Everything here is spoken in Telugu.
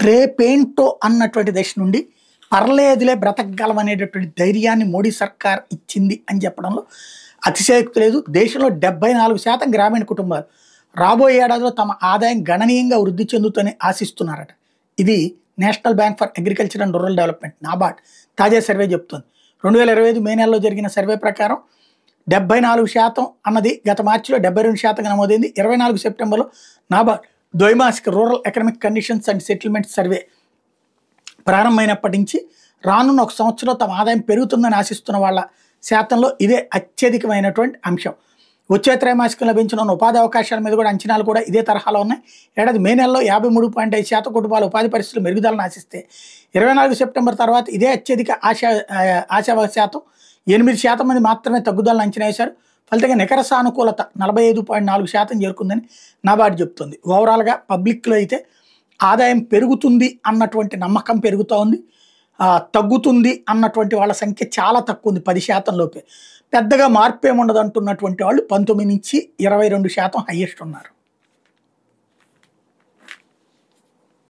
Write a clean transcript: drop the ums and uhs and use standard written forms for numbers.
రేపేంటో అన్నటువంటి దశ నుండి పర్లేదులే బ్రతకగలం అనేటటువంటి ధైర్యాన్ని మోడీ సర్కార్ ఇచ్చింది అని చెప్పడంలో అతిశయోక్తి లేదు. దేశంలో 74% గ్రామీణ కుటుంబాలు రాబోయే ఏడాదిలో తమ ఆదాయం గణనీయంగా వృద్ధి చెందుతూనే ఆశిస్తున్నారట. ఇది national bank for agriculture and rural development NABARD తాజా సర్వే చెప్తోంది. 2025 మే నెలలో జరిగిన సర్వే ప్రకారం 74% అన్నది గత మార్చిలో 72% నమోదైంది. 24 సెప్టెంబర్లో నాబార్డ్ ద్వైమాసిక rural economic conditions and settlement survey ప్రారంభమైనప్పటి నుంచి రానున్న ఒక సంవత్సరంలో తమ ఆదాయం పెరుగుతుందని ఆశిస్తున్న వాళ్ళ శాతంలో ఇదే అత్యధికమైనటువంటి అంశం. వచ్చే త్రైమాసికం లభించనున్న ఉపాధి అవకాశాల మీద కూడా అంచనాలు కూడా ఇదే తరహాలో ఉన్నాయి. ఏడాది మే నెలలో 53.5% కుటుంబాలు ఉపాధి పరిస్థితులు మెరుగుదలను ఆశిస్తే 24 సెప్టెంబర్ తర్వాత ఇదే అత్యధిక ఆశావాద శాతం 8% మంది మాత్రమే తగ్గుదలను అంచనా వేశారు. ఫలితంగా నికర సానుకూలత 45.4% చేరుకుందని నాబార్డ్ చెప్తుంది. ఓవరాల్గా పబ్లిక్లో అయితే ఆదాయం పెరుగుతుంది అన్నటువంటి నమ్మకం పెరుగుతూ ఉంది. తగ్గుతుంది అన్నటువంటి వాళ్ళ సంఖ్య చాలా తక్కువ ఉంది, 10% లోపే. పెద్దగా మార్పు ఏముండదు అంటున్నటువంటి వాళ్ళు 19 నుంచి 22% హైయెస్ట్ ఉన్నారు.